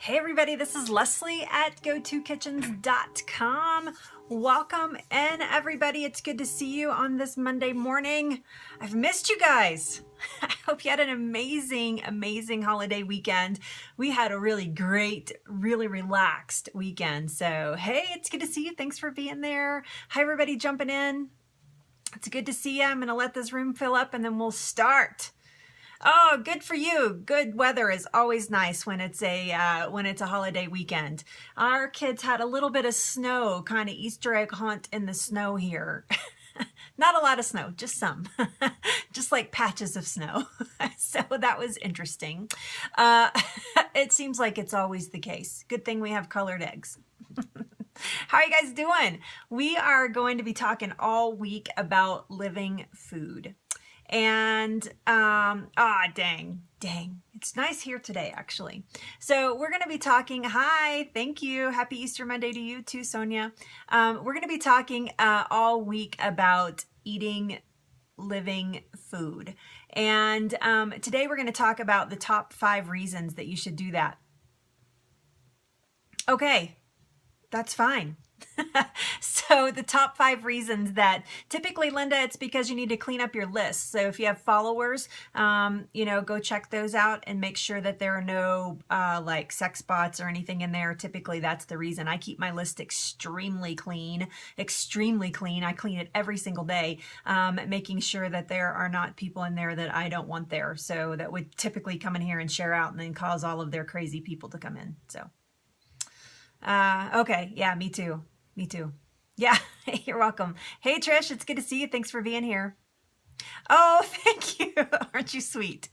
Hey everybody, this is Leslie at go2kitchens.com. Welcome in everybody. It's good to see you on this Monday morning. I've missed you guys. I hope you had an amazing holiday weekend. We had a really great, really relaxed weekend. So, hey, it's good to see you. Thanks for being there. Hi everybody jumping in. It's good to see you. I'm going to let this room fill up and then we'll start. Oh, good for you. Good weather is always nice when it's a holiday weekend. Our kids had a little bit of snow, kind of Easter egg hunt in the snow here. Not a lot of snow, just some, just like patches of snow. So that was interesting. It seems like it's always the case. Good thing we have colored eggs. How are you guys doing? We are going to be talking all week about living food. And, dang, it's nice here today, actually. So we're going to be talking, hi, thank you. Happy Easter Monday to you too, Sonia. We're going to be talking all week about eating living food. And today we're going to talk about the top 5 reasons that you should do that. Okay, that's fine. So the top 5 reasons that typically, Linda, it's because you need to clean up your list. So if you have followers, go check those out and make sure that there are no like sex bots or anything in there. Typically that's the reason. I keep my list extremely clean. I clean it every single day, making sure that there are not people in there that I don't want there. So that would typically come in here and share out and then cause all of their crazy people to come in. So, okay. Yeah, me too. Me too. Yeah, you're welcome. Hey, Trish, it's good to see you. Thanks for being here. Oh, thank you. Aren't you sweet?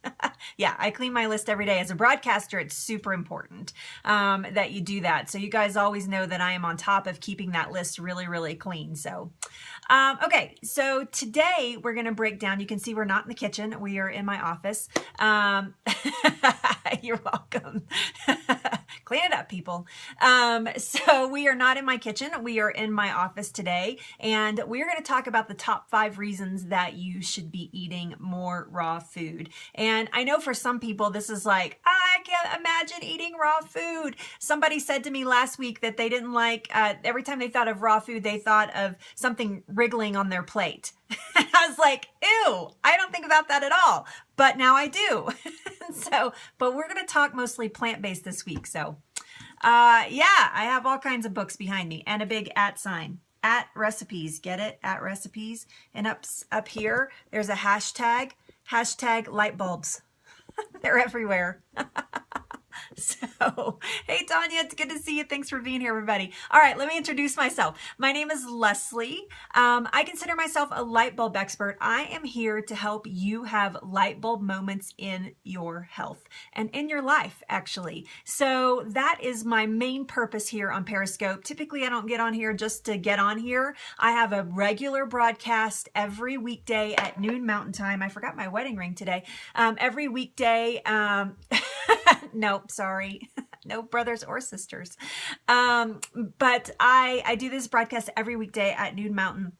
Yeah, I clean my list every day. As a broadcaster, it's super important that you do that. So you guys always know that I am on top of keeping that list really, really clean. So, okay, so today we're going to break down. You can see we're not in the kitchen. We are in my office. You're welcome. Clean it up, people. So we are not in my kitchen. We are in my office today, and we're going to talk about the top 5 reasons that you should be eating more raw food. And I know for some people, this is like, I can't imagine eating raw food. Somebody said to me last week that they didn't like, every time they thought of raw food, they thought of something wriggling on their plate. And I was like, ew, I don't think about that at all. But now I do. But we're going to talk mostly plant-based this week. So, yeah, I have all kinds of books behind me and a big @ sign. @ recipes, get it? @ recipes. And up here, there's a hashtag light bulbs. They're everywhere. So, hey, Tanya, it's good to see you. Thanks for being here, everybody. All right, let me introduce myself. My name is Leslie. I consider myself a light bulb expert. I am here to help you have light bulb moments in your health and in your life, actually. So that is my main purpose here on Periscope. Typically, I don't get on here just to get on here. I have a regular broadcast every weekday at noon Mountain Time. I forgot my wedding ring today. Every weekday, nope, sorry. No brothers or sisters. But I do this broadcast every weekday at noon Mountain.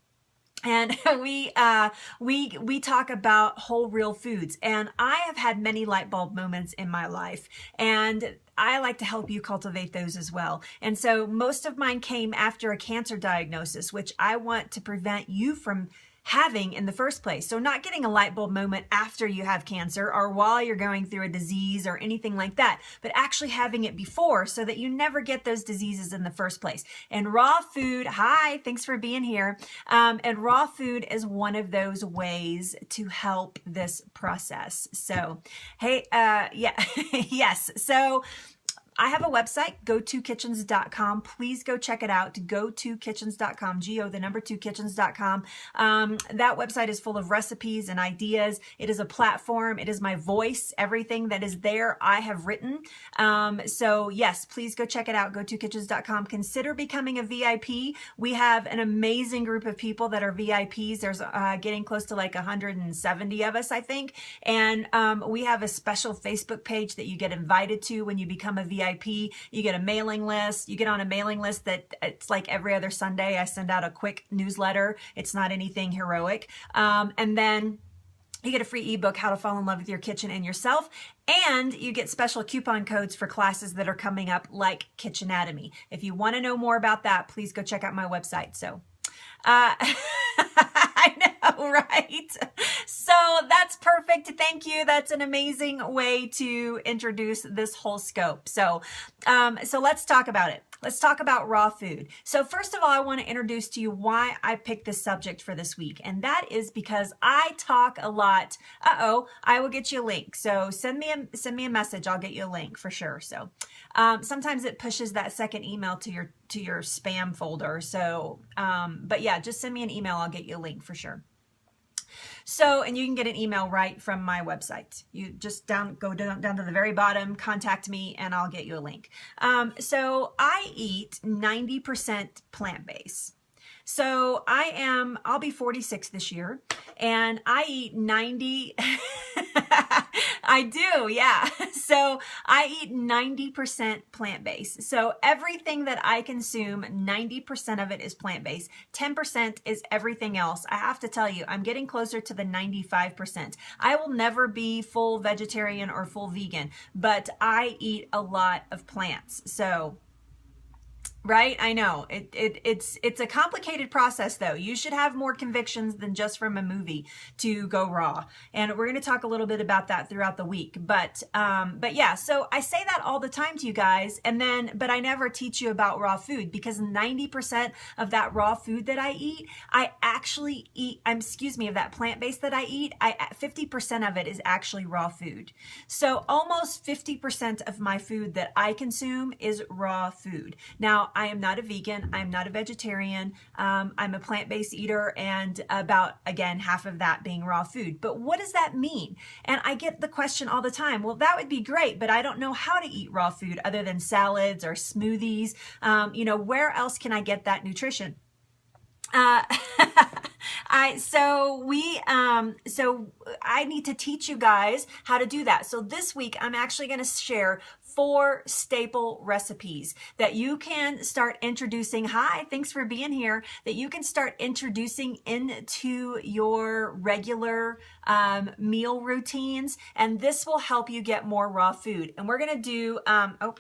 And we talk about whole real foods. And I have had many light bulb moments in my life. And I like to help you cultivate those as well. And so most of mine came after a cancer diagnosis, which I want to prevent you from having in the first place. So not getting a light bulb moment after you have cancer or while you're going through a disease or anything like that, but actually having it before so that you never get those diseases in the first place. And raw food, hi, thanks for being here. And raw food is one of those ways to help this process. So, hey, yeah, yes. So I have a website, go2kitchens.com. Please go check it out, go2kitchens.com, go2kitchens.com. That website is full of recipes and ideas. It is a platform. It is my voice. Everything that is there, I have written. So yes, please go check it out, go2kitchens.com. Consider becoming a VIP. We have an amazing group of people that are VIPs. There's getting close to like 170 of us, I think. And we have a special Facebook page that you get invited to when you become a VIP. You get a mailing list. You get on a mailing list that it's like every other Sunday I send out a quick newsletter. It's not anything heroic. And then You get a free ebook, How to Fall in Love with Your Kitchen and Yourself, and you get special coupon codes for classes that are coming up like Kitchenatomy. If you want to know more about that, please go check out my website. So, I know, right? So that's perfect. Thank you. That's an amazing way to introduce this whole scope. So let's talk about it. Let's talk about raw food. So first of all, I want to introduce to you why I picked this subject for this week. And that is because I talk a lot. I will get you a link. So send me a message. I'll get you a link for sure. So sometimes it pushes that second email to your spam folder. So, but yeah, just send me an email. I'll get you a link for sure. So, and you can get an email right from my website. You just go down to the very bottom, contact me, and I'll get you a link. So I eat 90% plant-based. So I'll be 46 this year, and I eat 90, I do, yeah. So I eat 90% plant-based. So everything that I consume, 90% of it is plant-based. 10% is everything else. I have to tell you, I'm getting closer to the 95%. I will never be full vegetarian or full vegan, but I eat a lot of plants. So right? I know it's a complicated process though. You should have more convictions than just from a movie to go raw. And we're going to talk a little bit about that throughout the week. But yeah, so I say that all the time to you guys, but I never teach you about raw food because 90% of that raw food that I eat, I actually eat, of that plant-based that I eat, 50% of it is actually raw food. So almost 50% of my food that I consume is raw food. Now, I am not a vegan. I'm not a vegetarian. I'm a plant-based eater, and about, again, half of that being raw food. But what does that mean? And I get the question all the time, well, that would be great, but I don't know how to eat raw food other than salads or smoothies. Where else can I get that nutrition? So I need to teach you guys how to do that. So this week, I'm actually going to share 4 staple recipes that you can start introducing. Hi, thanks for being here. That you can start introducing into your regular meal routines, and this will help you get more raw food. And we're going to do,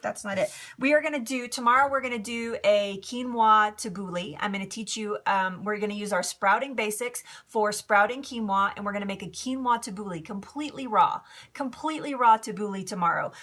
that's not it. Tomorrow we're going to do a quinoa tabbouleh. I'm going to teach you, we're going to use our sprouting basics for sprouting quinoa, and we're going to make a quinoa tabbouleh, completely raw tabbouleh tomorrow.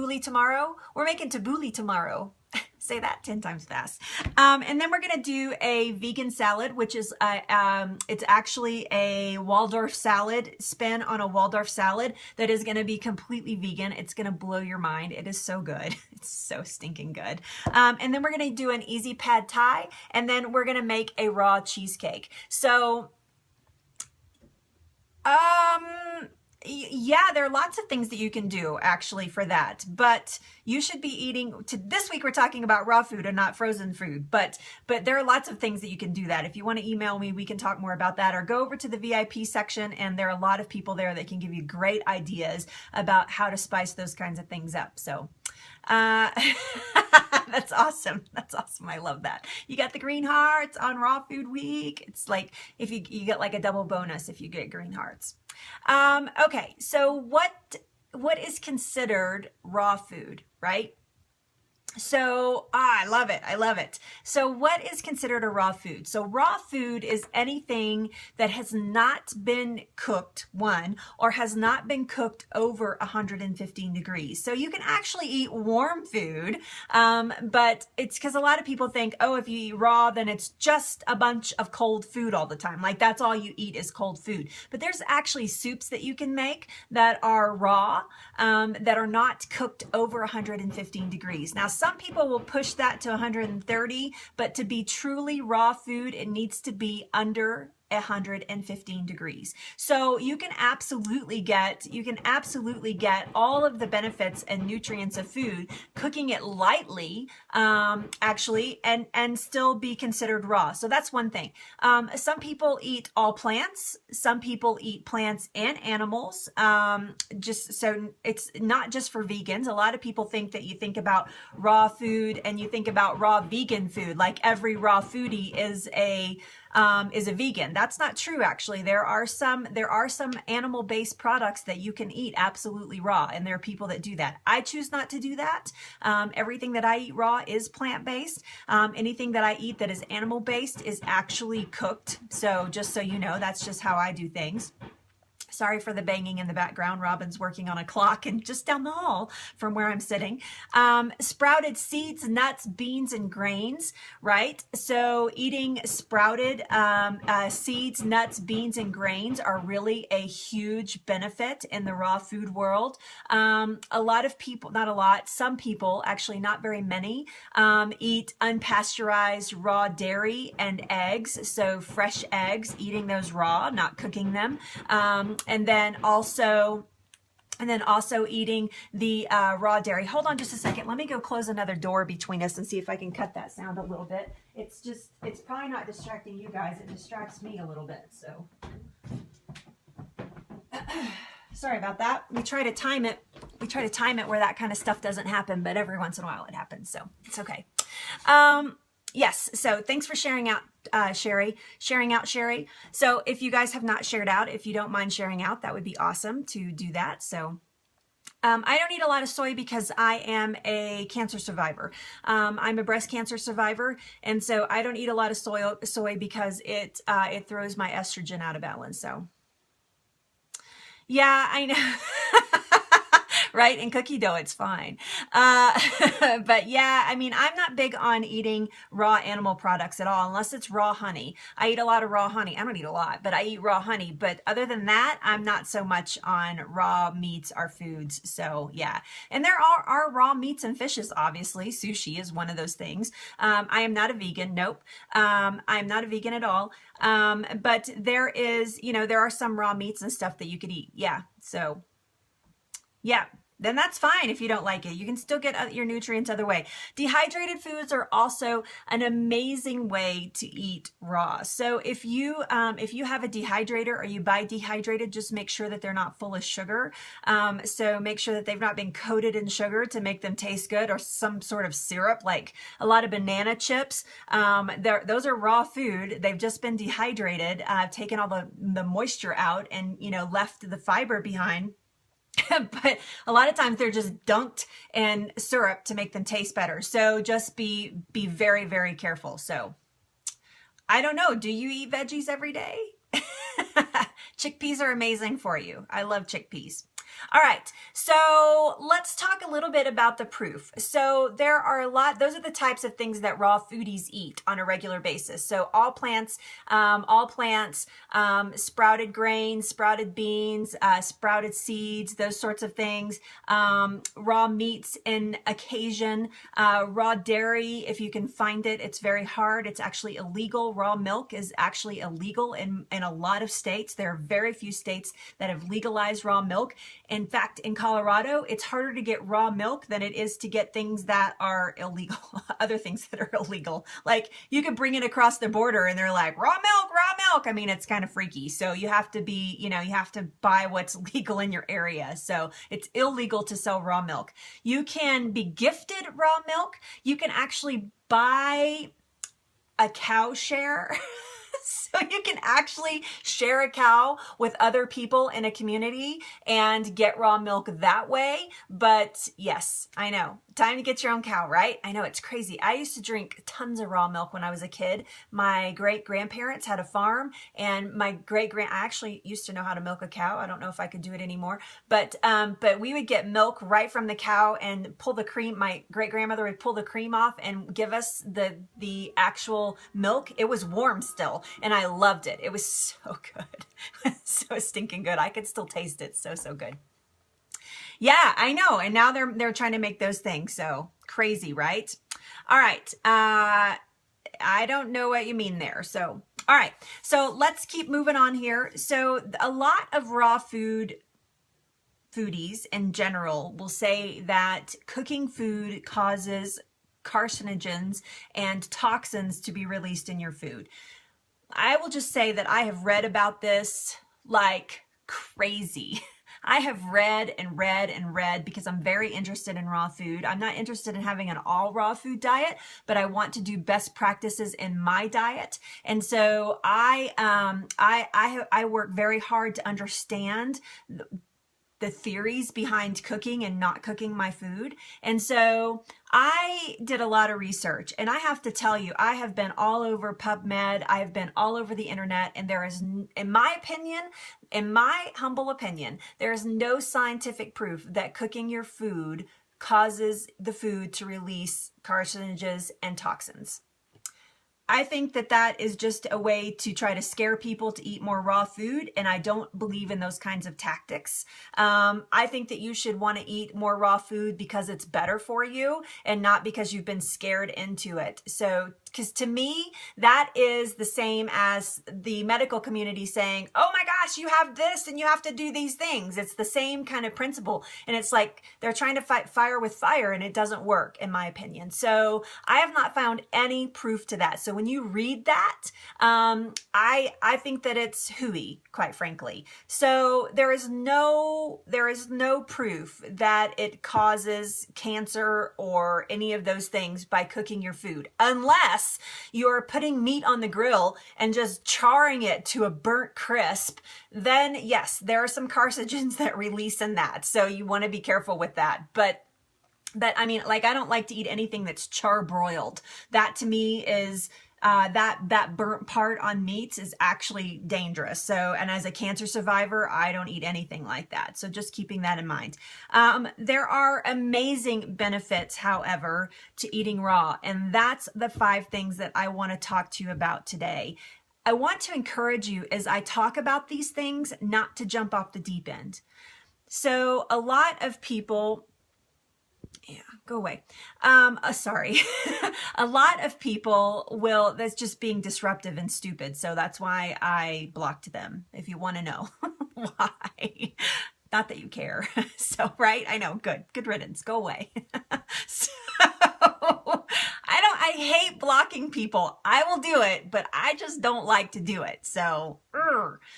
Tomorrow. We're making tabbouleh tomorrow. Say that 10 times fast. And then we're going to do a vegan salad, which is, it's actually a Waldorf salad, spin on a Waldorf salad that is going to be completely vegan. It's going to blow your mind. It is so good. It's so stinking good. And then we're going to do an easy pad thai, and then we're going to make a raw cheesecake. So, yeah, there are lots of things that you can do actually for that, but you should be eating, this week we're talking about raw food and not frozen food, but there are lots of things that you can do that. If you want to email me, we can talk more about that, or go over to the VIP section, and there are a lot of people there that can give you great ideas about how to spice those kinds of things up. So, that's awesome. That's awesome. I love that. You got the green hearts on Raw Food Week. It's like if you get like a double bonus if you get green hearts. Okay, so what is considered raw food, right? So, I love it. I love it. So what is considered a raw food? So raw food is anything that has not been cooked, or has not been cooked over 115 degrees. So you can actually eat warm food, but it's because a lot of people think, oh, if you eat raw, then it's just a bunch of cold food all the time. Like that's all you eat is cold food. But there's actually soups that you can make that are raw, that are not cooked over 115 degrees. Now, some people will push that to 130, but to be truly raw food, it needs to be under 115 degrees. So you can absolutely get all of the benefits and nutrients of food cooking it lightly, actually, and still be considered raw. So that's one thing. Some people eat all plants. Some people eat plants and animals. Just so it's not just for vegans. A lot of people think that you think about raw food and you think about raw vegan food, like every raw foodie is a is a vegan. That's not true, actually. There are some animal-based products that you can eat absolutely raw, and there are people that do that. I choose not to do that. Everything that I eat raw is plant-based. Anything that I eat that is animal-based is actually cooked. So just so you know, that's just how I do things. Sorry for the banging in the background. Robin's working on a clock and just down the hall from where I'm sitting. Sprouted seeds, nuts, beans, and grains, right? So eating sprouted seeds, nuts, beans, and grains are really a huge benefit in the raw food world. A lot of people, not a lot, some people, actually not very many, eat unpasteurized raw dairy and eggs. So fresh eggs, eating those raw, not cooking them. And then also eating the raw dairy. Hold on just a second. Let me go close another door between us and see if I can cut that sound a little bit. It's probably not distracting you guys. It distracts me a little bit. So sorry about that. We try to time it. We try to time it where that kind of stuff doesn't happen, but every once in a while it happens. So it's okay. Yes. So thanks for sharing out, Sherry. So if you guys have not shared out, if you don't mind sharing out, that would be awesome to do that. So I don't eat a lot of soy because I am a cancer survivor. I'm a breast cancer survivor. And so I don't eat a lot of soy because it throws my estrogen out of balance. So yeah, I know. Right? In cookie dough, it's fine. But yeah, I mean, I'm not big on eating raw animal products at all, unless it's raw honey. I eat a lot of raw honey. I don't eat a lot, but I eat raw honey. But other than that, I'm not so much on raw meats or foods. So yeah. And there are raw meats and fishes, obviously. Sushi is one of those things. I am not a vegan. Nope. I'm not a vegan at all. But there is, there are some raw meats and stuff that you could eat. Yeah. So yeah. Then that's fine if you don't like it. You can still get your nutrients other way. Dehydrated foods are also an amazing way to eat raw. So if you have a dehydrator or you buy dehydrated, just make sure that they're not full of sugar. So make sure that they've not been coated in sugar to make them taste good, or some sort of syrup, like a lot of banana chips. Those are raw food. They've just been dehydrated, taken all the moisture out and, left the fiber behind. But a lot of times they're just dunked in syrup to make them taste better. So just be very, very careful. So I don't know. Do you eat veggies every day? Chickpeas are amazing for you. I love chickpeas. All right, so let's talk a little bit about the proof. So there are those are the types of things that raw foodies eat on a regular basis. So all plants, sprouted grains, sprouted beans, sprouted seeds, those sorts of things, raw meats in occasion, raw dairy, if you can find it, it's very hard. It's actually illegal. Raw milk is actually illegal in a lot of states. There are very few states that have legalized raw milk. In fact, in Colorado, it's harder to get raw milk than it is to get things that are illegal, other things that are illegal. Like you could bring it across the border and they're like, raw milk. I mean, it's kind of freaky. So you have to be, you have to buy what's legal in your area. So it's illegal to sell raw milk. You can be gifted raw milk. You can actually buy a cow share. So you can actually share a cow with other people in a community and get raw milk that way. But yes, I know. Time to get your own cow, right? I know, it's crazy. I used to drink tons of raw milk when I was a kid. My great-grandparents had a farm, and I actually used to know how to milk a cow. I don't know if I could do it anymore, but we would get milk right from the cow and pull the cream. My great-grandmother would pull the cream off and give us the actual milk. It was warm still, and I loved it. It was so good. So stinking good. I could still taste it. So good. Yeah, I know. And now they're trying to make those things. So crazy, right? All right. I don't know what you mean there. So, all right. So let's keep moving on here. So a lot of raw foodies in general will say that cooking food causes carcinogens and toxins to be released in your food. I will just say that I have read about this like crazy. I have read and read and read because I'm very interested in raw food. I'm not interested in having an all raw food diet, but I want to do best practices in my diet. And so I work very hard to understand the theories behind cooking and not cooking my food. And so I did a lot of research, and I have to tell you, I have been all over PubMed. I have been all over the internet, and there is, in my opinion, in my humble opinion, there is no scientific proof that cooking your food causes the food to release carcinogens and toxins. I think that that is just a way to try to scare people to eat more raw food, and I don't believe in those kinds of tactics. I think that you should want to eat more raw food because it's better for you and not because you've been scared into it. So, because to me, that is the same as the medical community saying, oh my gosh, you have this and you have to do these things. It's the same kind of principle. And it's like they're trying to fight fire with fire, and it doesn't work, in my opinion. So I have not found any proof to that. So when you read that, I think that it's hooey, quite frankly. So there is no proof that it causes cancer or any of those things by cooking your food, unless you're putting meat on the grill and just charring it to a burnt crisp. Then yes, there are some carcinogens that release in that. So you want to be careful with that. But I mean, like, I don't like to eat anything that's charbroiled. That to me is that burnt part on meats is actually dangerous. So, and as a cancer survivor, I don't eat anything like that. So just keeping that in mind. There are amazing benefits, however, to eating raw. And that's the 5 things that I want to talk to you about today. I want to encourage you as I talk about these things, not to jump off the deep end. So a lot of people, yeah, go away. Sorry. A lot of people will, that's just being disruptive and stupid. So that's why I blocked them, if you want to know why. Not that you care. So, right? I know. Good riddance. Go away. So, I hate blocking people. I will do it, but I just don't like to do it. So,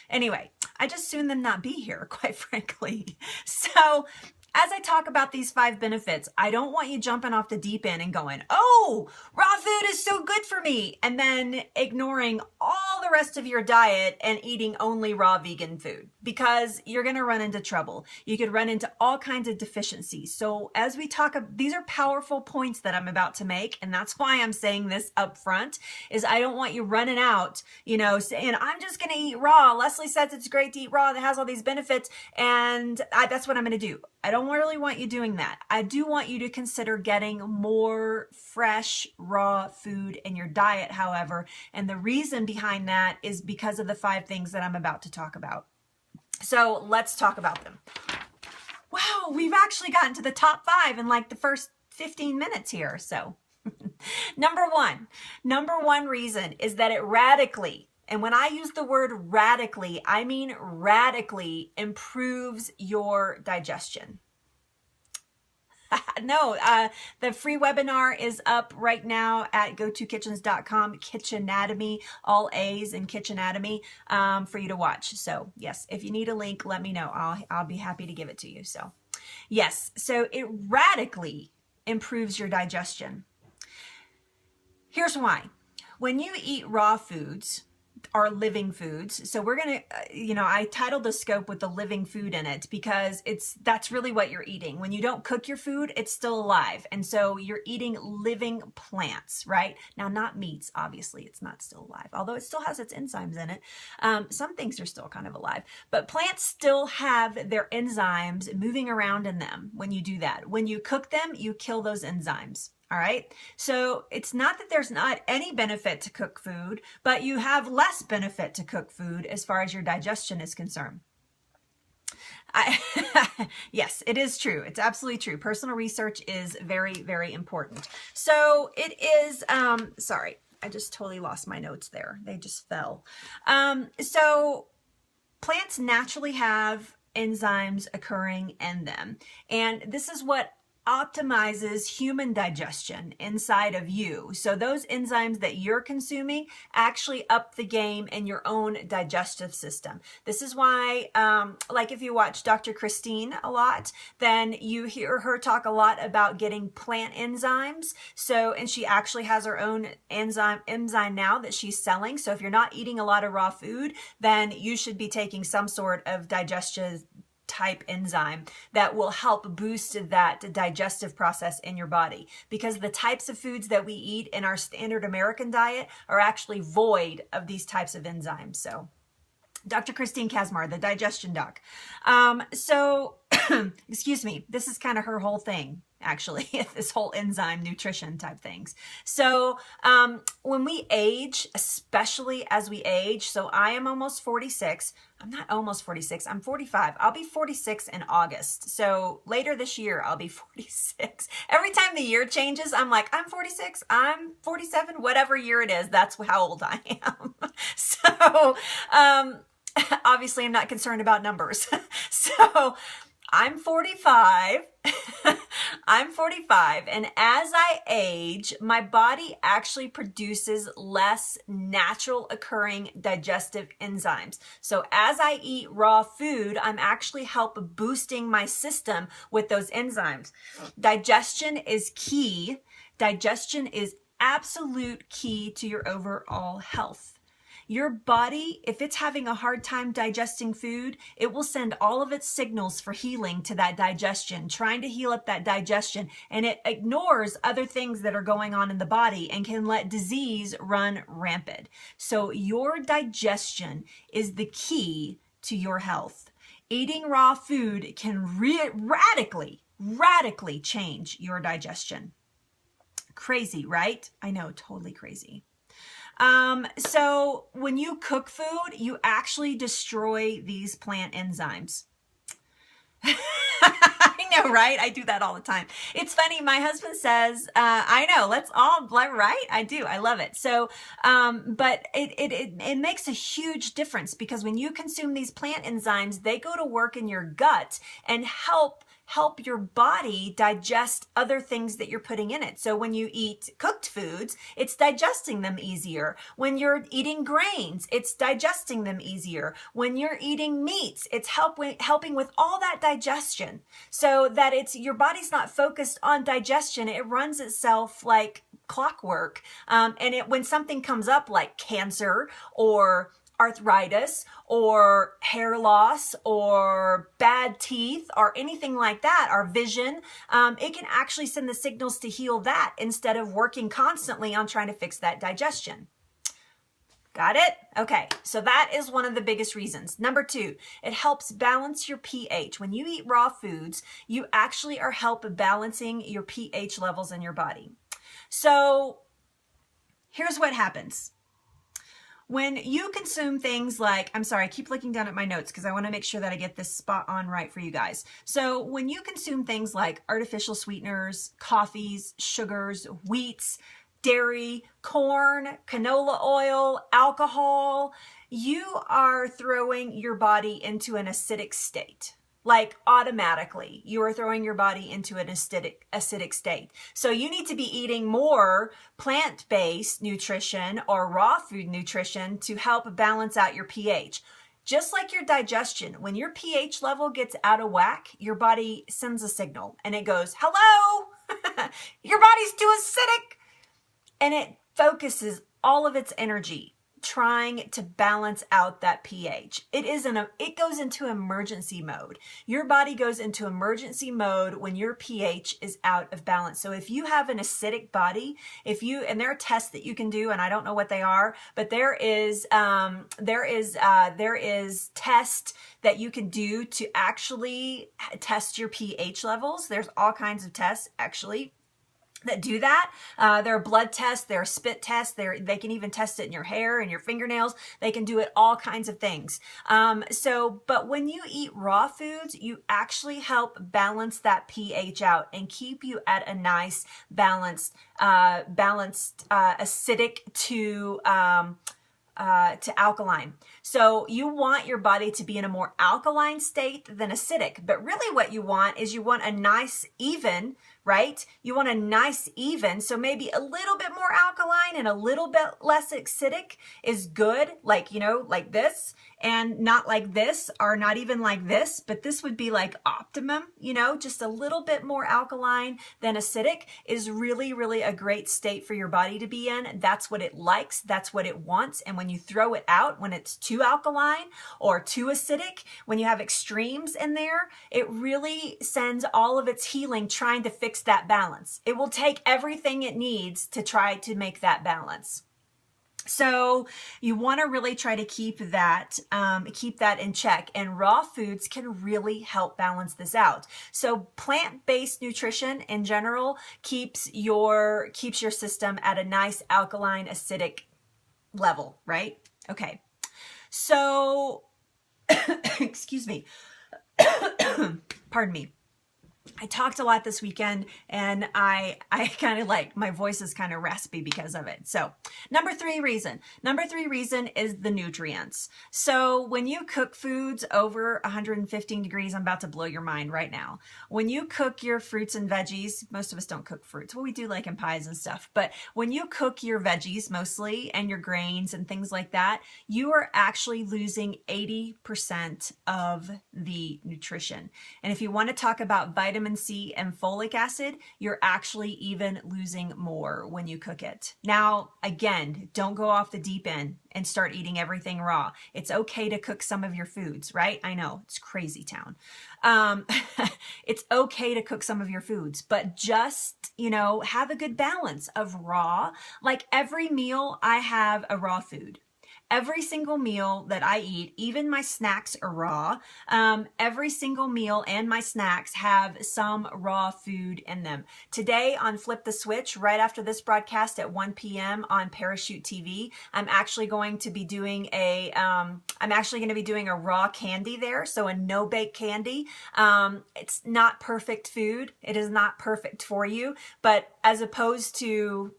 anyway, I just assume them not be here, quite frankly. So, as I talk about these 5 benefits, I don't want you jumping off the deep end and going, oh, raw food is so good for me, and then ignoring all the rest of your diet and eating only raw vegan food, because you're going to run into trouble. You could run into all kinds of deficiencies. So as we talk, these are powerful points that I'm about to make, and that's why I'm saying this up front, is I don't want you running out, saying, I'm just going to eat raw. Leslie says it's great to eat raw. That has all these benefits, and that's what I'm going to do. I don't really want you doing that. I do want you to consider getting more fresh, raw food in your diet, however, and the reason behind that is because of the 5 things that I'm about to talk about. So let's talk about them. Wow, we've actually gotten to the top 5 in like the first 15 minutes here. So number one reason is that it radically, and when I use the word radically, I mean radically improves your digestion. No, the free webinar is up right now at go2kitchens.com, Kitchenatomy, all A's in Kitchenatomy, for you to watch. So yes, if you need a link, let me know. I'll be happy to give it to you. So yes, so it radically improves your digestion. Here's why. When you eat raw foods, are living foods. So we're going to, I titled the scope with the living food in it because that's really what you're eating. When you don't cook your food, it's still alive. And so you're eating living plants, right? Now, not meats, obviously, it's not still alive, although it still has its enzymes in it. Some things are still kind of alive, but plants still have their enzymes moving around in them when you do that. When you cook them, you kill those enzymes. All right. So it's not that there's not any benefit to cook food, but you have less benefit to cook food as far as your digestion is concerned. Yes, it is true. It's absolutely true. Personal research is very, very important. So it is, sorry, I just totally lost my notes there. They just fell. So plants naturally have enzymes occurring in them. And this is what optimizes human digestion inside of you. So those enzymes that you're consuming actually up the game in your own digestive system. This is why, like if you watch Dr. Christine a lot, then you hear her talk a lot about getting plant enzymes. So, and she actually has her own enzyme now that she's selling. So if you're not eating a lot of raw food, then you should be taking some sort of digestion type enzyme that will help boost that digestive process in your body, because the types of foods that we eat in our standard American diet are actually void of these types of enzymes. So Dr. Christine Kazmar, the digestion doc. Excuse me, this is kind of her whole thing, actually, this whole enzyme nutrition type things. So when we age, especially as we age, so I am almost 46. I'm not almost 46. I'm 45. I'll be 46 in August. So later this year, I'll be 46. Every time the year changes, I'm like, I'm 46, I'm 47, whatever year it is, that's how old I am. So obviously, I'm not concerned about numbers. So I'm 45. I'm 45, and as I age, my body actually produces less natural occurring digestive enzymes. So as I eat raw food, I'm actually help boosting my system with those enzymes. Digestion is key. Digestion is absolute key to your overall health. Your body, if it's having a hard time digesting food, it will send all of its signals for healing to that digestion, trying to heal up that digestion, and it ignores other things that are going on in the body and can let disease run rampant. So your digestion is the key to your health. Eating raw food can radically change your digestion. Crazy, right? I know, totally crazy. So when you cook food, you actually destroy these plant enzymes. I know, right? I do that all the time. It's funny. My husband says, I know, let's all, right? I do. I love it. So, but it makes a huge difference, because when you consume these plant enzymes, they go to work in your gut and help your body digest other things that you're putting in it. So when you eat cooked foods, it's digesting them easier. When you're eating grains, it's digesting them easier. When you're eating meats, it's helping with all that digestion, so that your body's not focused on digestion. It runs itself like clockwork. When something comes up like cancer or arthritis or hair loss or bad teeth or anything like that, or vision, it can actually send the signals to heal that instead of working constantly on trying to fix that digestion. Got it? Okay, so that is one of the biggest reasons. Number 2, it helps balance your pH. When you eat raw foods, you actually are balancing your pH levels in your body. So here's what happens. When you consume things like, I'm sorry, I keep looking down at my notes because I want to make sure that I get this spot on right for you guys. So when you consume things like artificial sweeteners, coffees, sugars, wheats, dairy, corn, canola oil, alcohol, you are throwing your body into an acidic state. Like automatically, you are throwing your body into an acidic state. So you need to be eating more plant-based nutrition or raw food nutrition to help balance out your pH. Just like your digestion, when your pH level gets out of whack, your body sends a signal and it goes, hello, your body's too acidic. And it focuses all of its energy trying to balance out that pH. It goes into emergency mode. Your body goes into emergency mode when your pH is out of balance. So if you have an acidic body, and there are tests that you can do, and I don't know what they are, but there is tests that you can do to actually test your pH levels. There's all kinds of tests actually that do that. There are blood tests, there are spit tests, they can even test it in your hair and your fingernails. They can do it all kinds of things. But when you eat raw foods, you actually help balance that pH out and keep you at a nice balanced acidic to to alkaline. So you want your body to be in a more alkaline state than acidic. But really what you want is you want a nice even, right? You want a nice even. So maybe a little bit more alkaline and a little bit less acidic is good. Like, you know, like this, and not like this, or not even like this, but this would be like optimum, you know, just a little bit more alkaline than acidic is really, really a great state for your body to be in. That's what it likes. That's what it wants. And when you throw it out, when it's too alkaline or too acidic, when you have extremes in there, it really sends all of its healing trying to fix that balance. It will take everything it needs to try to make that balance. So you want to really try to keep that in check, and raw foods can really help balance this out. So plant-based nutrition in general keeps your system at a nice alkaline acidic level, right? Okay. So excuse me. Pardon me. I talked a lot this weekend, and I kind of like, my voice is kind of raspy because of it. So number three reason is the nutrients. So when you cook foods over 115 degrees, I'm about to blow your mind right now. When you cook your fruits and veggies, most of us don't cook fruits. Well, we do like in pies and stuff, but when you cook your veggies mostly and your grains and things like that, you are actually losing 80% of the nutrition. And if you want to talk about vitamin C and folic acid, you're actually even losing more when you cook it. Now, again, don't go off the deep end and start eating everything raw. It's okay to cook some of your foods, right? I know, it's crazy town. It's okay to cook some of your foods, but just, you know, have a good balance of raw. Like every meal, I have a raw food. Every single meal that I eat, even my snacks are raw. Every single meal and my snacks have some raw food in them. Today on Flip the Switch, right after this broadcast at 1 p.m. on Parachute TV, I'm actually going to be doing a raw candy there. So a no-bake candy. It's not perfect food. It is not perfect for you, but as opposed to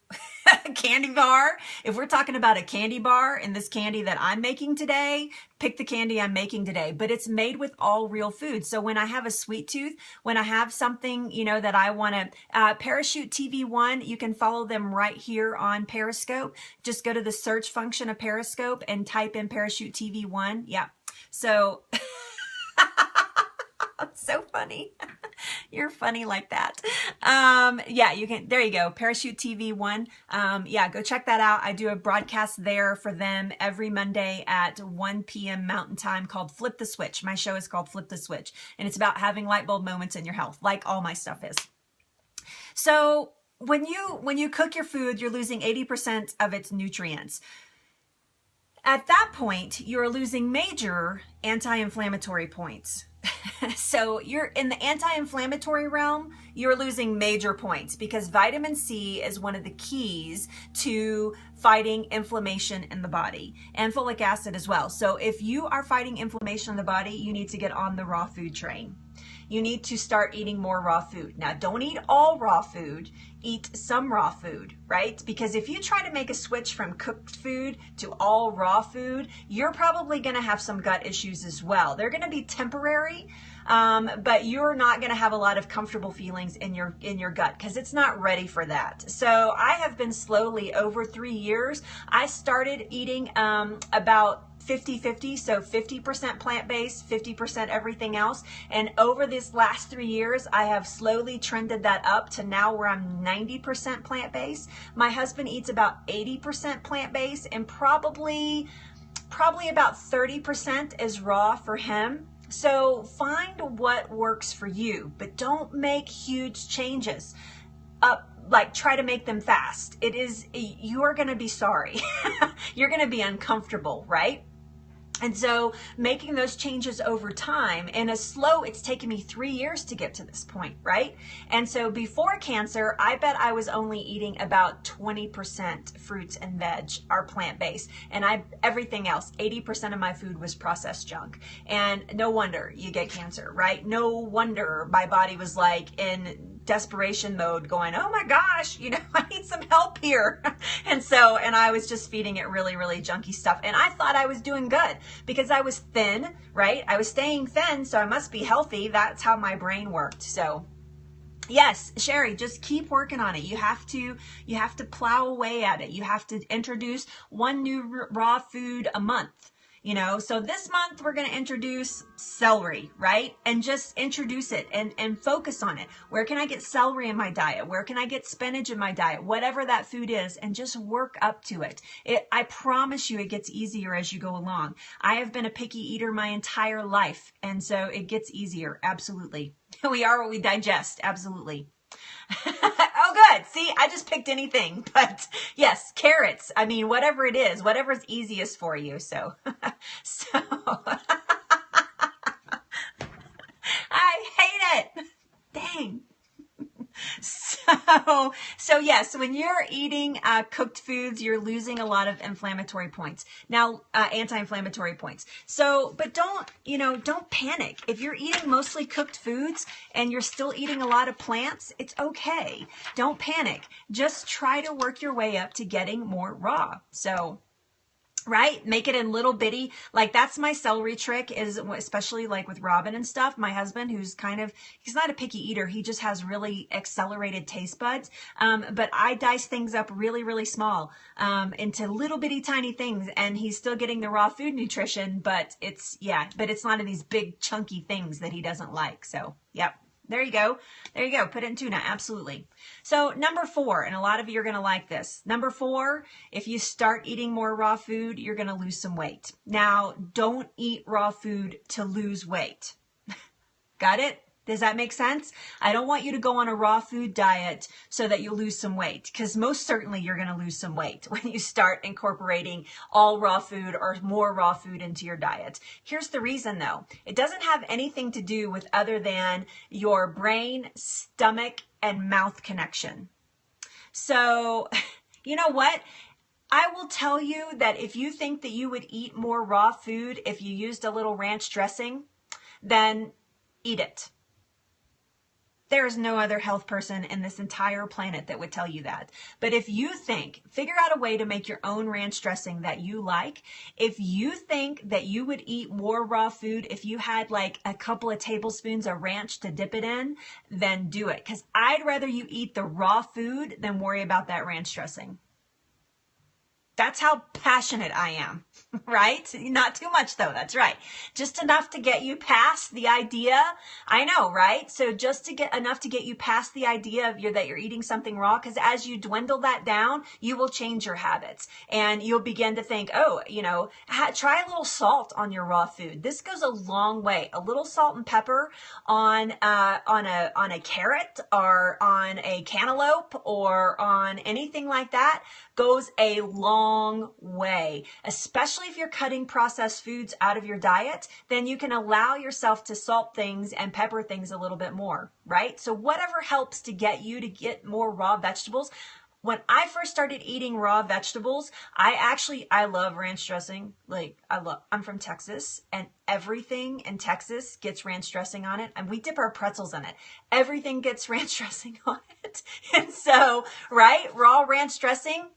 a candy bar, if we're talking about a candy bar and this candy that I'm making today, pick the candy I'm making today, but it's made with all real food. So when I have a sweet tooth, when I have something, you know, that I want to, Parachute TV 1, you can follow them right here on Periscope. Just go to the search function of Periscope and type in Parachute TV 1. Yeah. So so funny. You're funny like that. Yeah, you can, there you go. Parachute TV 1. Yeah, go check that out. I do a broadcast there for them every Monday at 1 p.m. Mountain Time called Flip the Switch. My show is called Flip the Switch, and it's about having light bulb moments in your health, like all my stuff is. So when you cook your food, you're losing 80% of its nutrients. At that point, you're losing major anti-inflammatory points. So you're in the anti-inflammatory realm, you're losing major points because vitamin C is one of the keys to fighting inflammation in the body, and folic acid as well. So if you are fighting inflammation in the body, you need to get on the raw food train. You need to start eating more raw food. Now, don't eat all raw food, eat some raw food, right? Because if you try to make a switch from cooked food to all raw food, you're probably gonna have some gut issues as well. They're gonna be temporary, but you're not gonna have a lot of comfortable feelings in your gut because it's not ready for that. So I have been slowly, over 3 years, I started eating about 50-50, so 50% plant-based, 50% everything else. And over this last 3 years, I have slowly trended that up to now where I'm 90% plant-based. My husband eats about 80% plant-based, and probably about 30% is raw for him. So find what works for you, but don't make huge changes. Like try to make them fast. You are gonna be sorry. You're gonna be uncomfortable, right? And so making those changes over time, and it's taken me 3 years to get to this point, right? And so before cancer, I bet I was only eating about 20% fruits and veg are plant-based. And everything else, 80% of my food was processed junk. And no wonder you get cancer, right? No wonder my body was like in desperation mode going, oh my gosh, you know, I need some help here. And I was just feeding it really, really junky stuff. And I thought I was doing good because I was thin, right? I was staying thin, so I must be healthy. That's how my brain worked. So yes, Sherry, just keep working on it. You have to plow away at it. You have to introduce one new raw food a month. You know, so this month we're going to introduce celery, right? And just introduce it and focus on it. Where can I get celery in my diet? Where can I get spinach in my diet? Whatever that food is, and just work up to it. I promise you it gets easier as you go along. I have been a picky eater my entire life, and so it gets easier. Absolutely. We are what we digest. Absolutely. Oh, good. See, I just picked anything, but yes, carrots. I mean, whatever it is, whatever's easiest for you. So, I hate it. Dang. So yes, when you're eating cooked foods, you're losing a lot of inflammatory points. Now, anti-inflammatory points. So, but don't panic. If you're eating mostly cooked foods and you're still eating a lot of plants, it's okay. Don't panic. Just try to work your way up to getting more raw. So, right? Make it in little bitty, like that's my celery trick, is especially like with Robin and stuff. My husband, who's he's not a picky eater. He just has really accelerated taste buds. But I dice things up really, really small, into little bitty tiny things, and he's still getting the raw food nutrition, but it's not in these big chunky things that he doesn't like. So, yep. There you go. There you go. Put it in tuna. Absolutely. So number 4, and a lot of you are going to like this. Number 4, if you start eating more raw food, you're going to lose some weight. Now, don't eat raw food to lose weight. Got it? Does that make sense? I don't want you to go on a raw food diet so that you lose some weight, because most certainly you're going to lose some weight when you start incorporating all raw food or more raw food into your diet. Here's the reason though. It doesn't have anything to do with other than your brain, stomach, and mouth connection. So, you know what? I will tell you that if you think that you would eat more raw food if you used a little ranch dressing, then eat it. There is no other health person in this entire planet that would tell you that. But if you figure out a way to make your own ranch dressing that you like. If you think that you would eat more raw food if you had like a couple of tablespoons of ranch to dip it in, then do it. Because I'd rather you eat the raw food than worry about that ranch dressing. That's how passionate I am, right? Not too much though, that's right. Just enough to get you past the idea. I know, right? So just to get enough to get you past the idea of that you're eating something raw, because as you dwindle that down, you will change your habits and you'll begin to think, oh, try a little salt on your raw food. This goes a long way. A little salt and pepper on a carrot or on a cantaloupe or on anything like that goes a long way, especially if you're cutting processed foods out of your diet. Then you can allow yourself to salt things and pepper things a little bit more, right? So whatever helps to get you to get more raw vegetables. When I first started eating raw vegetables, I love ranch dressing. I'm from Texas, and everything in Texas gets ranch dressing on it, and we dip our pretzels in it. Everything gets ranch dressing on it. And so, right, raw ranch dressing.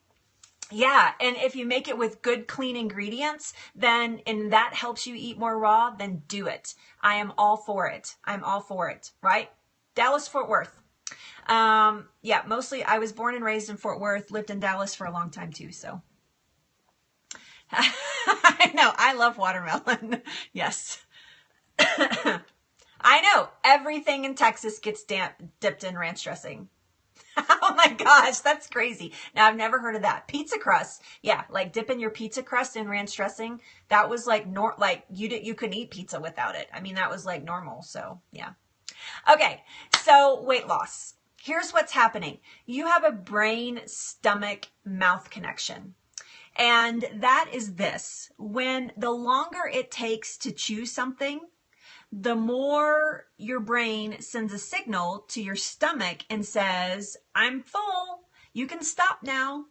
Yeah, and if you make it with good, clean ingredients, and that helps you eat more raw, then do it. I am all for it. I'm all for it, right? Dallas, Fort Worth. Yeah, mostly I was born and raised in Fort Worth, lived in Dallas for a long time too, so. I know, I love watermelon. Yes. I know, everything in Texas gets dipped in ranch dressing. Oh my gosh, that's crazy. Now, I've never heard of that. Pizza crust. Yeah, like dipping your pizza crust in ranch dressing. That was like, you couldn't eat pizza without it. I mean, that was like normal. So, yeah. Okay, so weight loss. Here's what's happening. You have a brain, stomach, mouth connection. And that is this. When the longer it takes to chew something, the more your brain sends a signal to your stomach and says, I'm full, you can stop now.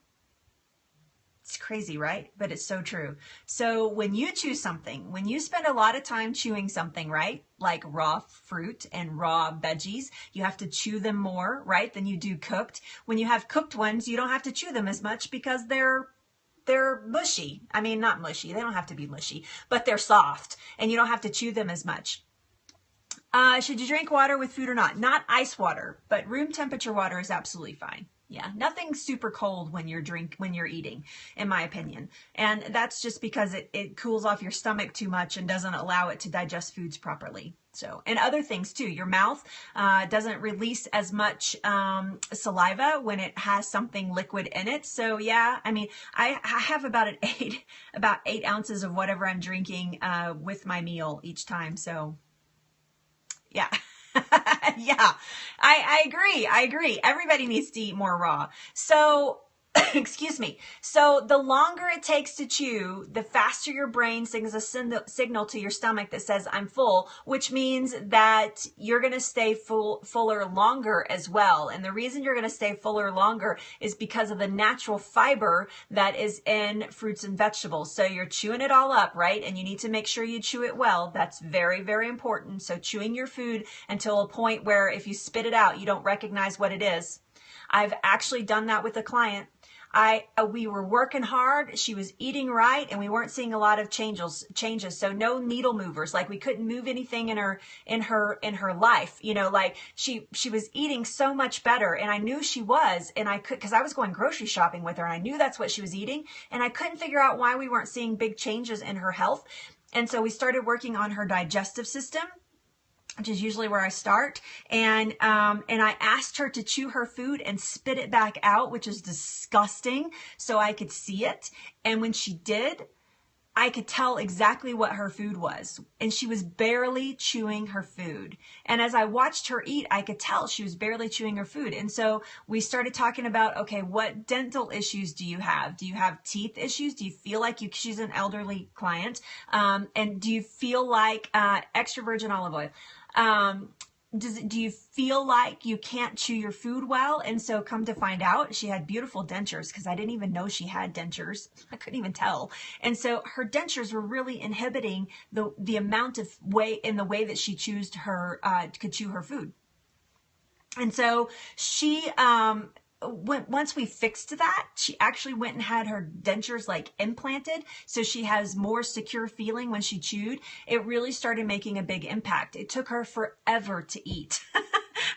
It's crazy, right? But it's so true. So when you chew something, when you spend a lot of time chewing something, right? Like raw fruit and raw veggies, you have to chew them more, right? Than you do cooked. When you have cooked ones, you don't have to chew them as much because they're mushy. I mean, not mushy. They don't have to be mushy, but they're soft and you don't have to chew them as much. Should you drink water with food or not? Not ice water, but room temperature water is absolutely fine. Yeah, nothing super cold when you're eating, in my opinion. And that's just because it cools off your stomach too much and doesn't allow it to digest foods properly. So, and other things too. Your mouth doesn't release as much saliva when it has something liquid in it. So yeah, I mean, I have about 8 ounces of whatever I'm drinking with my meal each time. So yeah. Yeah, I agree. I agree. Everybody needs to eat more raw. So, excuse me. So the longer it takes to chew, the faster your brain sends a signal to your stomach that says, I'm full, which means that you're going to stay fuller longer as well. And the reason you're going to stay fuller longer is because of the natural fiber that is in fruits and vegetables. So you're chewing it all up, right? And you need to make sure you chew it well. That's very, very important. So chewing your food until a point where if you spit it out, you don't recognize what it is. I've actually done that with a client. We were working hard. She was eating right, and we weren't seeing a lot of changes. So no needle movers. Like we couldn't move anything in her life. You know, like she was eating so much better, and I knew she was, and because I was going grocery shopping with her, and I knew that's what she was eating, and I couldn't figure out why we weren't seeing big changes in her health. And so we started working on her digestive system, which is usually where I start. And I asked her to chew her food and spit it back out, which is disgusting, so I could see it. And when she did, I could tell exactly what her food was. And she was barely chewing her food. And as I watched her eat, I could tell she was barely chewing her food. And so we started talking about, okay, what dental issues do you have? Do you have teeth issues? Do you feel like she's an elderly client? And do you feel like extra virgin olive oil? Do you feel like you can't chew your food well? And so come to find out, she had beautiful dentures, because I didn't even know she had dentures. I couldn't even tell. And so her dentures were really inhibiting the amount of way that she could chew her food. And so she, once we fixed that, she actually went and had her dentures like implanted, so she has more secure feeling when she chewed. It really started making a big impact. It took her forever to eat,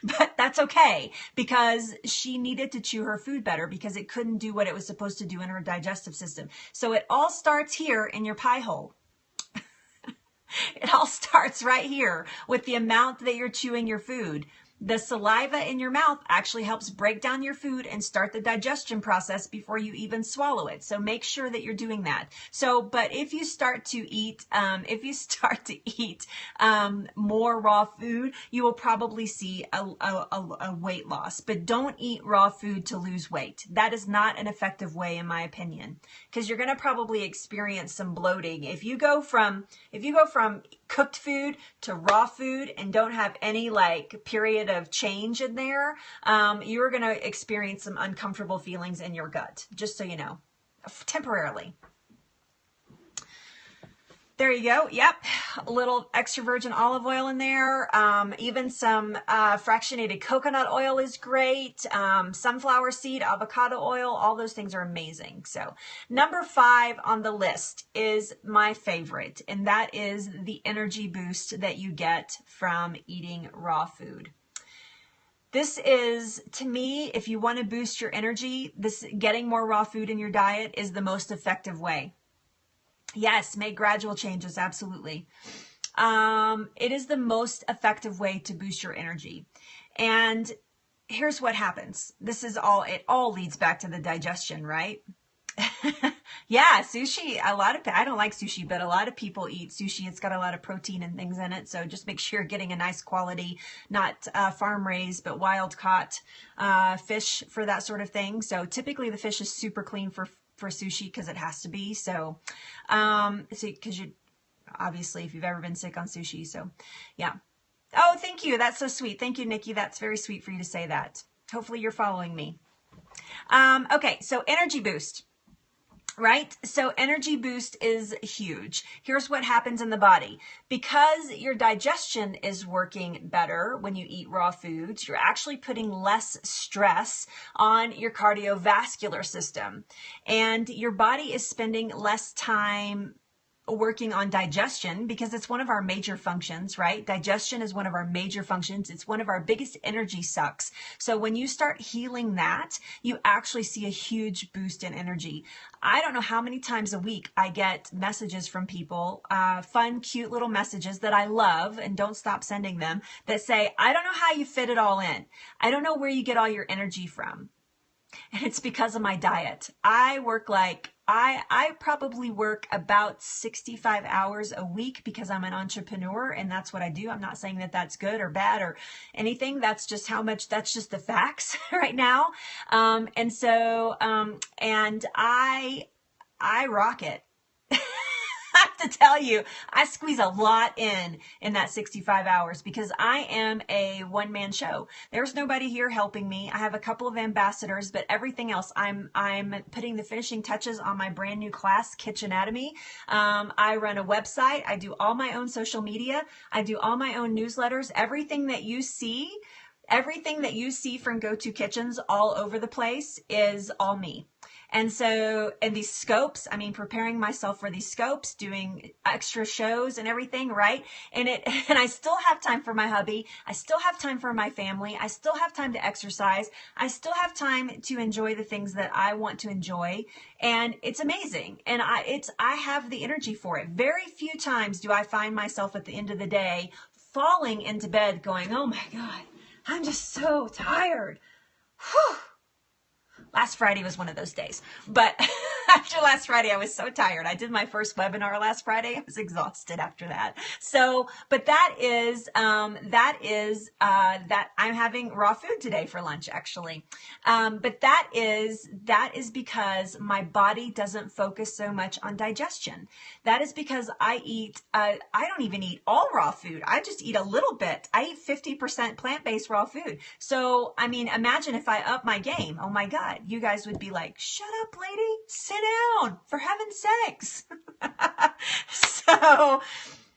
but that's okay, because she needed to chew her food better because it couldn't do what it was supposed to do in her digestive system. So it all starts here in your pie hole. It all starts right here with the amount that you're chewing your food. The saliva in your mouth actually helps break down your food and start the digestion process before you even swallow it. So make sure that you're doing that. So, but if you start to eat, more raw food, you will probably see a weight loss. But don't eat raw food to lose weight. That is not an effective way, in my opinion, because you're going to probably experience some bloating. If you go from cooked food to raw food and don't have any like period of change in there, you're going to experience some uncomfortable feelings in your gut, just so you know, temporarily. There you go. Yep. A little extra virgin olive oil in there. Even some fractionated coconut oil is great. Sunflower seed, avocado oil, all those things are amazing. So number 5 on the list is my favorite, and that is the energy boost that you get from eating raw food. This is, to me, if you want to boost your energy, getting more raw food in your diet is the most effective way. Yes, make gradual changes, absolutely. It is the most effective way to boost your energy. And here's what happens. It all leads back to the digestion, right? Yeah, sushi, I don't like sushi, but a lot of people eat sushi. It's got a lot of protein and things in it. So just make sure you're getting a nice quality, not farm raised, but wild caught fish for that sort of thing. So typically the fish is super clean for sushi because it has to be. So, because you obviously, if you've ever been sick on sushi. So yeah. Oh, thank you. That's so sweet. Thank you, Nikki. That's very sweet for you to say that. Hopefully you're following me. Okay. So energy boost. right? So energy boost is huge. Here's what happens in the body. Because your digestion is working better when you eat raw foods, you're actually putting less stress on your cardiovascular system. And your body is spending less time working on digestion because it's one of our major functions, right? Digestion is one of our major functions. It's one of our biggest energy sucks. So when you start healing that, you actually see a huge boost in energy. I don't know how many times a week I get messages from people, fun, cute little messages that I love and don't stop sending them, that say, I don't know how you fit it all in. I don't know where you get all your energy from. And it's because of my diet. I probably work about 65 hours a week because I'm an entrepreneur and that's what I do. I'm not saying that that's good or bad or anything. That's just that's just the facts right now. And I rock it. I have to tell you, I squeeze a lot in that 65 hours because I am a one-man show. There's nobody here helping me. I have a couple of ambassadors, but everything else, I'm putting the finishing touches on my brand new class, Kitchenatomy. I run a website. I do all my own social media. I do all my own newsletters. Everything that you see from Go2kitchens all over the place is all me. And these scopes, preparing myself for these scopes, doing extra shows and everything, right? And I still have time for my hubby. I still have time for my family. I still have time to exercise. I still have time to enjoy the things that I want to enjoy. And it's amazing. And I have the energy for it. Very few times do I find myself at the end of the day falling into bed going, oh my God, I'm just so tired. Whew. Last Friday was one of those days, but after last Friday, I was so tired. I did my first webinar last Friday. I was exhausted after that. So, but that is that I'm having raw food today for lunch, actually. But that is because my body doesn't focus so much on digestion. That is because I don't even eat all raw food. I just eat a little bit. I eat 50% plant-based raw food. So, imagine if I up my game. Oh my God. You guys would be like, shut up, lady, sit down, for heaven's sakes. So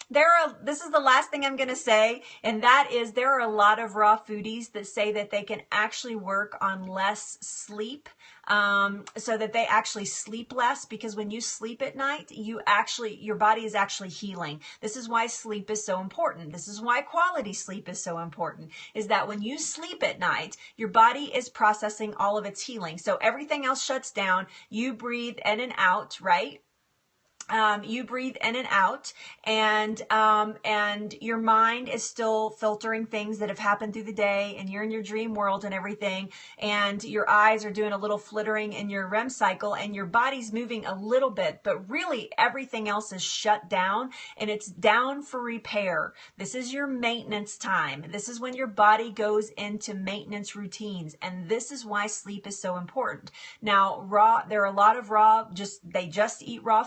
this is the last thing I'm going to say, and that is there are a lot of raw foodies that say that they can actually work on less sleep, so that they actually sleep less, because when you sleep at night, your body is actually healing. This is why sleep is so important. This is why quality sleep is so important, is that when you sleep at night, your body is processing all of its healing. So everything else shuts down. You breathe in and out, right? You breathe in and out, and your mind is still filtering things that have happened through the day, and you're in your dream world and everything, and your eyes are doing a little flittering in your REM cycle, and your body's moving a little bit, but really everything else is shut down, and it's down for repair. This is your maintenance time. This is when your body goes into maintenance routines, and this is why sleep is so important. Now, there are a lot of they just eat raw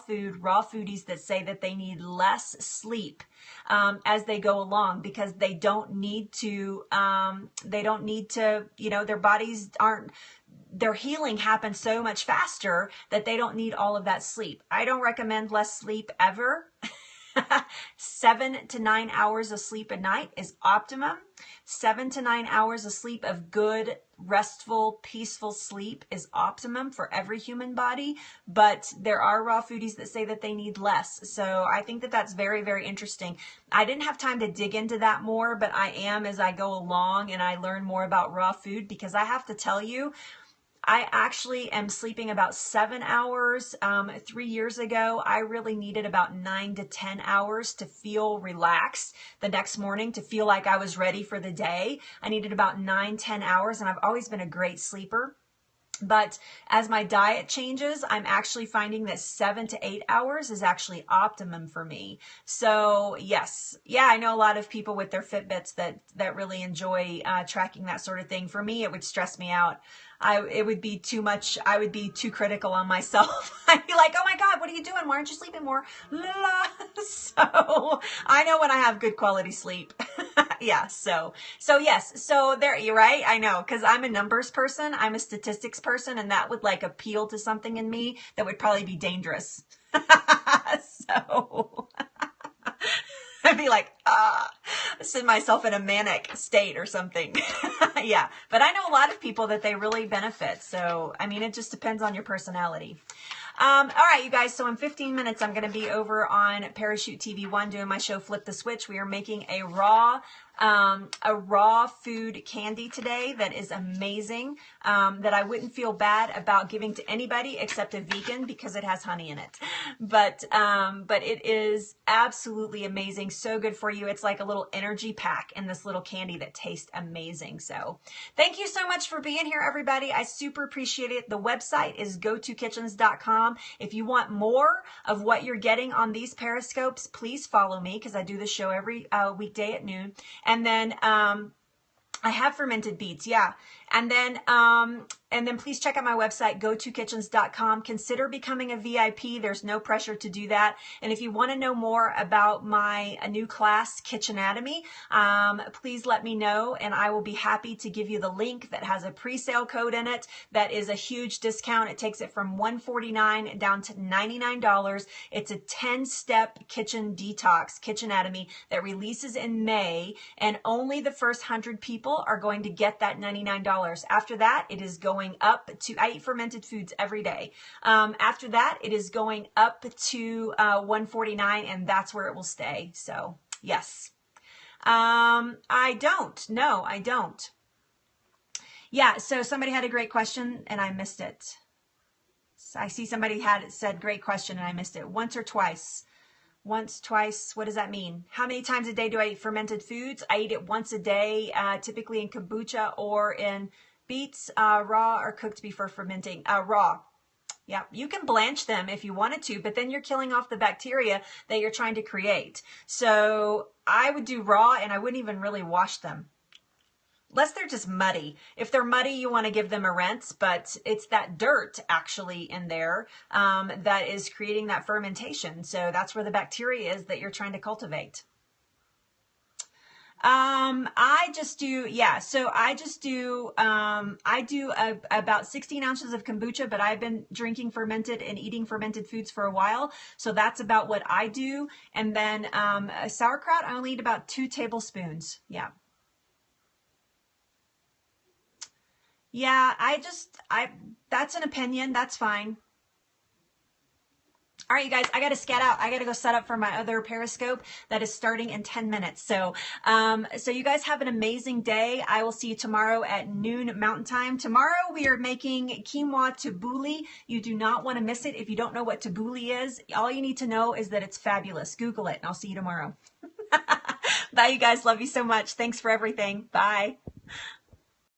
foodies that say that they need less sleep as they go along, because they don't need to, their bodies their healing happens so much faster that they don't need all of that sleep. I don't recommend less sleep ever. 7 to 9 hours of sleep a night is optimum. 7 to 9 hours of sleep of good, restful, peaceful sleep is optimum for every human body. But there are raw foodies that say that they need less. So I think that that's very, very interesting. I didn't have time to dig into that more, but I am as I go along and I learn more about raw food, because I have to tell you, I actually am sleeping about 7 hours. 3 years ago, I really needed about 9 to 10 hours to feel relaxed the next morning, to feel like I was ready for the day. I needed about 9-10 hours, and I've always been a great sleeper. But as my diet changes, I'm actually finding that 7 to 8 hours is actually optimum for me. So yes, I know a lot of people with their Fitbits that really enjoy tracking that sort of thing. For me, it would stress me out. It would be too much. I would be too critical on myself. I'd be like, oh my God, what are you doing? Why aren't you sleeping more? So I know when I have good quality sleep. Yeah. So yes. So there, you're right. I know. Cause I'm a numbers person. I'm a statistics person, and that would like appeal to something in me that would probably be dangerous. So I'd be like, send myself in a manic state or something. Yeah. But I know a lot of people that they really benefit. So, I mean, it just depends on your personality. All right, you guys. So in 15 minutes, I'm going to be over on Parachute TV1 doing my show, Flip the Switch. We are making a raw food candy today that is amazing, that I wouldn't feel bad about giving to anybody except a vegan because it has honey in it. But it is absolutely amazing. So good for you. It's like a little energy pack in this little candy that tastes amazing. So thank you so much for being here, everybody. I super appreciate it. The website is go2kitchens.com. If you want more of what you're getting on these periscopes, please follow me because I do the show every weekday at noon. And then I have fermented beets, yeah. And then please check out my website, go2kitchens.com. Consider becoming a VIP. There's no pressure to do that. And if you want to know more about my new class, Kitchenatomy, please let me know, and I will be happy to give you the link that has a pre-sale code in it. That is a huge discount. It takes it from $149 down to $99. It's a 10-step kitchen detox, Kitchenatomy, that releases in May, and only the first 100 people are going to get that $99. After that, it is going up to, I eat fermented foods every day. After that, it is going up to $149, and that's where it will stay. So yes. I don't. No, I don't. Yeah, so somebody had a great question and I missed it. I see somebody had said great question and I missed it. Once or twice? Once, twice, what does that mean? How many times a day do I eat fermented foods? I eat it once a day, typically in kombucha or in beets, raw or cooked before fermenting. Raw. Yeah, you can blanch them if you wanted to, but then you're killing off the bacteria that you're trying to create. So I would do raw, and I wouldn't even really wash them. Unless they're just muddy. If they're muddy, you want to give them a rinse, but it's that dirt actually in there that is creating that fermentation. So that's where the bacteria is that you're trying to cultivate. I just do, yeah, so I just do, I do about 16 ounces of kombucha, but I've been drinking fermented and eating fermented foods for a while. So that's about what I do. And then sauerkraut, I only eat about 2 tablespoons. Yeah. Yeah, that's an opinion. That's fine. All right, you guys, I got to scat out. I got to go set up for my other Periscope that is starting in 10 minutes. So, so you guys have an amazing day. I will see you tomorrow at noon Mountain Time. Tomorrow we are making quinoa tabbouleh. You do not want to miss it. If you don't know what tabbouleh is, all you need to know is that it's fabulous. Google it, and I'll see you tomorrow. Bye, you guys. Love you so much. Thanks for everything. Bye.